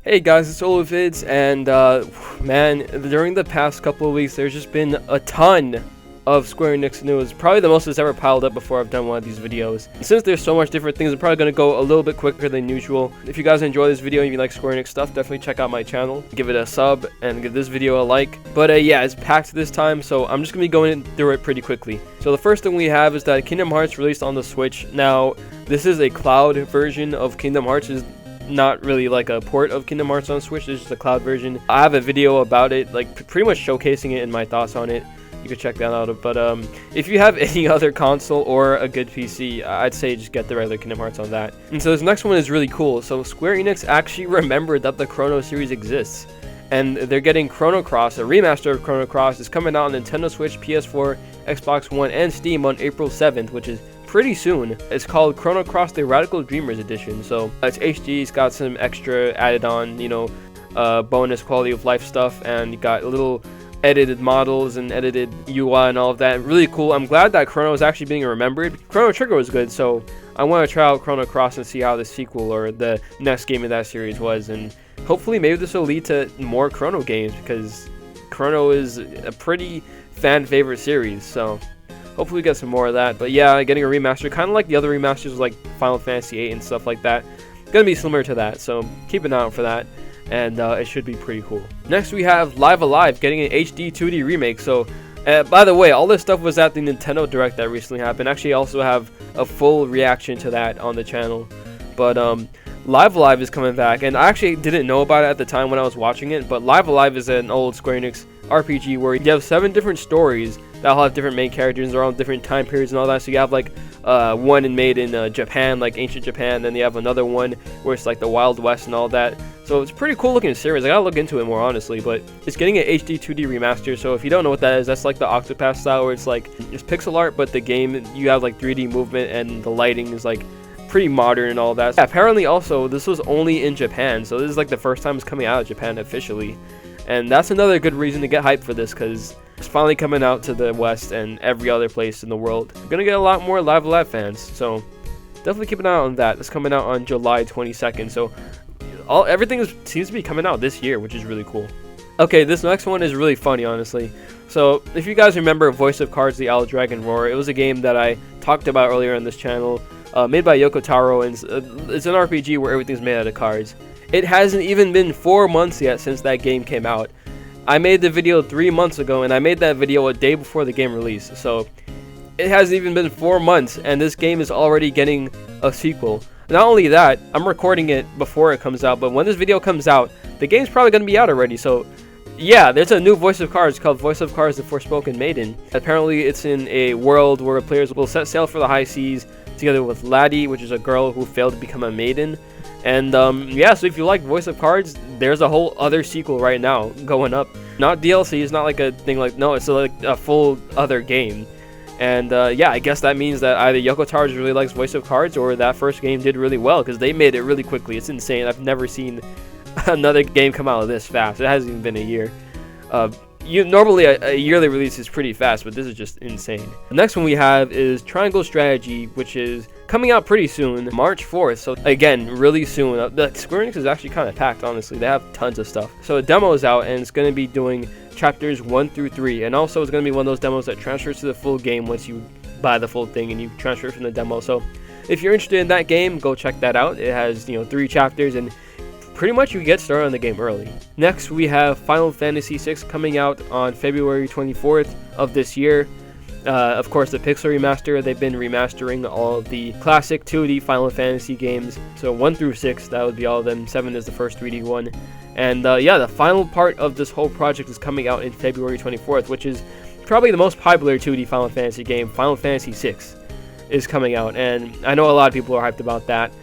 Hey guys, it's Oluvids, and man, during the past couple of weeks, there's just been a ton of Square Enix news. Probably the most that's ever piled up before I've done one of these videos. And since there's so much different things, I'm probably going to go a little bit quicker than usual. If you guys enjoy this video and you like Square Enix stuff, definitely check out my channel. Give it a sub and give this video a like. But yeah, it's packed this time, so I'm just going to be going through it pretty quickly. So the first thing we have is that Kingdom Hearts released on the Switch. Now, this is a cloud version of Kingdom Hearts. It's not really like a port of Kingdom Hearts on Switch. It's just a cloud version. I have a video about it, like pretty much showcasing it and my thoughts on it. You could check that out. But if you have any other console or a good PC, I'd say just get the regular Kingdom Hearts on that. And so this next one is really cool. So Square Enix actually remembered that the Chrono series exists, and they're getting Chrono Cross. A remaster of Chrono Cross is coming out on Nintendo Switch, PS4, Xbox One, and Steam on April 7th, which is pretty soon. It's called Chrono Cross The Radical Dreamers Edition. So it's HD, it's got some extra added on, bonus quality of life stuff, and you got little edited models and edited UI and all of that. Really cool. I'm glad that Chrono is actually being remembered. Chrono Trigger was good, so I want to try out Chrono Cross and see how the sequel or the next game in that series was, and hopefully maybe this will lead to more Chrono games, because Chrono is a pretty fan favorite series, so hopefully we get some more of that. But yeah, getting a remaster, kind of like the other remasters like Final Fantasy VIII and stuff like that. Gonna be similar to that, so keep an eye out for that, and it should be pretty cool. Next we have Live Alive getting an HD 2D remake. So by the way, all this stuff was at the Nintendo Direct that recently happened. Actually, I also have a full reaction to that on the channel. But Live Alive is coming back, and I actually didn't know about it at the time when I was watching it, but Live Alive is an old Square Enix RPG where you have 7 different stories that'll have different main characters around different time periods and all that. So you have like one made in Japan, like ancient Japan, then you have another one where it's like the Wild West and all that. So it's a pretty cool looking series. I gotta look into it more honestly, but it's getting an HD 2D remaster. So if you don't know what that is, that's like the Octopath style, where it's like it's pixel art, but the game you have like 3D movement and the lighting is like pretty modern and all that. Yeah, apparently also this was only in Japan, so this is like the first time it's coming out of Japan officially, and that's another good reason to get hyped for this, because it's finally coming out to the West and every other place in the world. We're gonna get a lot more Live Alive fans, so definitely keep an eye on that. It's coming out on July 22nd, so everything seems to be coming out this year, which is really cool. Okay, this next one is really funny, honestly. So if you guys remember Voice of Cards: The Owl Dragon Roar, it was a game that I talked about earlier on this channel, made by Yoko Taro, and it's an RPG where everything's made out of cards. It hasn't even been 4 months yet since that game came out. I made the video 3 months ago, and I made that video a day before the game released, so it hasn't even been 4 months, and this game is already getting a sequel. Not only that, I'm recording it before it comes out, but when this video comes out, the game's probably going to be out already. So yeah, there's a new Voice of Cards called Voice of Cards: The Forspoken Maiden. Apparently it's in a world where players will set sail for the high seas together with Laddie, which is a girl who failed to become a maiden. And yeah, so if you like Voice of Cards, there's a whole other sequel right now going up. Not DLC, it's not like a thing like, no, it's like a full other game. And yeah, I guess that means that either Yoko Taro really likes Voice of Cards, or that first game did really well, because they made it really quickly. It's insane. I've never seen another game come out this fast. It hasn't even been a year. Normally a yearly release is pretty fast, but this is just insane. The next one we have is Triangle Strategy, which is coming out pretty soon, March 4th. So again, really soon. The Square Enix is actually kind of packed, honestly. They have tons of stuff. So a demo is out, and it's going to be doing chapters 1 through 3, and also it's going to be one of those demos that transfers to the full game once you buy the full thing and you transfer from the demo. So if you're interested in that game, go check that out. It has 3 chapters, and pretty much you get started on the game early. Next we have Final Fantasy VI coming out on February 24th of this year. Of course, the Pixel Remaster. They've been remastering all of the classic 2D Final Fantasy games, so 1 through 6, that would be all of them. 7 is the first 3D one. And yeah, the final part of this whole project is coming out in February 24th, which is probably the most popular 2D Final Fantasy game. Final Fantasy VI is coming out, and I know a lot of people are hyped about that.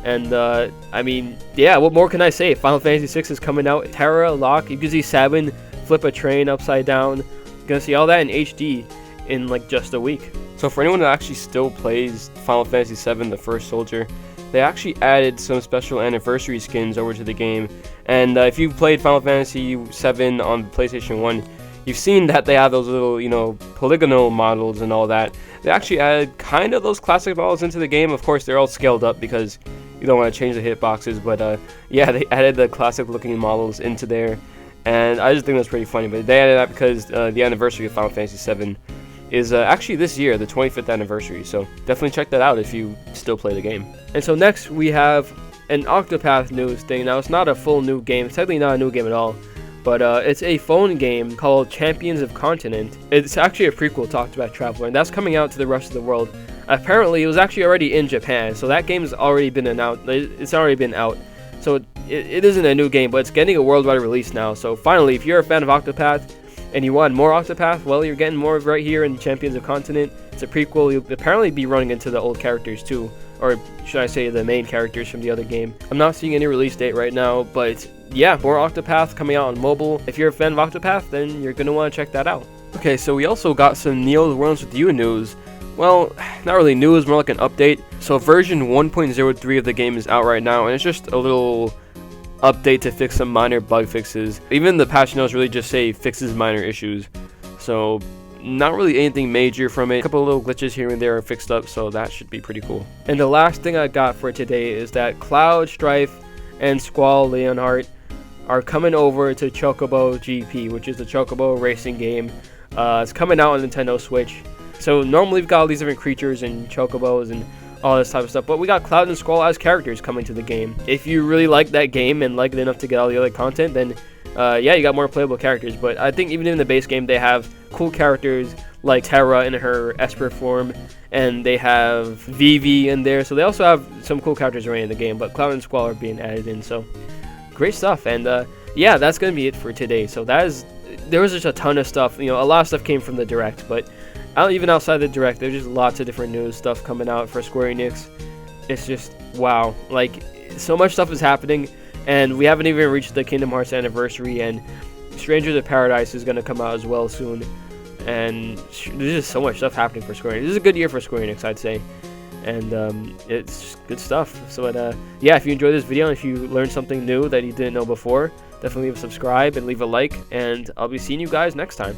And I mean, yeah, what more can I say? Final Fantasy VI is coming out. Terra, Locke, you can see Sabin flip a train upside down. You're gonna see all that in HD in like just a week. So for anyone that actually still plays Final Fantasy VII, The First Soldier, they actually added some special anniversary skins over to the game. And if you've played Final Fantasy VII on PlayStation 1, you've seen that they have those little, polygonal models and all that. They actually added kind of those classic models into the game. Of course, they're all scaled up because you don't want to change the hitboxes. But yeah, they added the classic looking models into there, and I just think that's pretty funny. But they added that because the anniversary of Final Fantasy VII is actually this year, the 25th anniversary. So definitely check that out if you still play the game. And so next we have an Octopath news thing. Now it's not a full new game. It's technically not a new game at all. But it's a phone game called Champions of Continent. It's actually a prequel to Octopath Traveler, and that's coming out to the rest of the world. Apparently, it was actually already in Japan, so that game's already been announced. It's already been out. So it isn't a new game, but it's getting a worldwide release now. So finally, if you're a fan of Octopath and you want more Octopath, well, you're getting more right here in Champions of Continent. It's a prequel. You'll apparently be running into the old characters too, or should I say the main characters from the other game. I'm not seeing any release date right now, but yeah, more Octopath coming out on mobile. If you're a fan of Octopath, then you're going to want to check that out. Okay, so we also got some NieR Worlds with You news. Well, not really news, more like an update. So version 1.03 of the game is out right now, and it's just a little update to fix some minor bug fixes. Even the patch notes really just say fixes minor issues. So not really anything major from it. A couple of little glitches here and there are fixed up, so that should be pretty cool. And the last thing I got for today is that Cloud, Strife, and Squall Leonhardt are coming over to Chocobo GP, which is the Chocobo racing game. It's coming out on Nintendo Switch. So normally we've got all these different creatures and chocobos and all this type of stuff, but we got Cloud and Squall as characters coming to the game. If you really like that game and like it enough to get all the other content, then yeah, you got more playable characters. But I think even in the base game, they have cool characters like Terra in her Esper form, and they have Vivi in there. So they also have some cool characters already in the game, but Cloud and Squall are being added in. So great stuff. And yeah, that's gonna be it for today. So there was just a ton of stuff. You know, a lot of stuff came from the Direct, but even outside the Direct, there's just lots of different news stuff coming out for Square Enix. It's just wow, like so much stuff is happening, and we haven't even reached the Kingdom Hearts anniversary, and Strangers of Paradise is gonna come out as well soon. And there's just so much stuff happening for Square Enix. This is a good year for Square Enix, I'd say, and it's just good stuff. So yeah, if you enjoyed this video and if you learned something new that you didn't know before, definitely leave a subscribe and leave a like, and I'll be seeing you guys next time.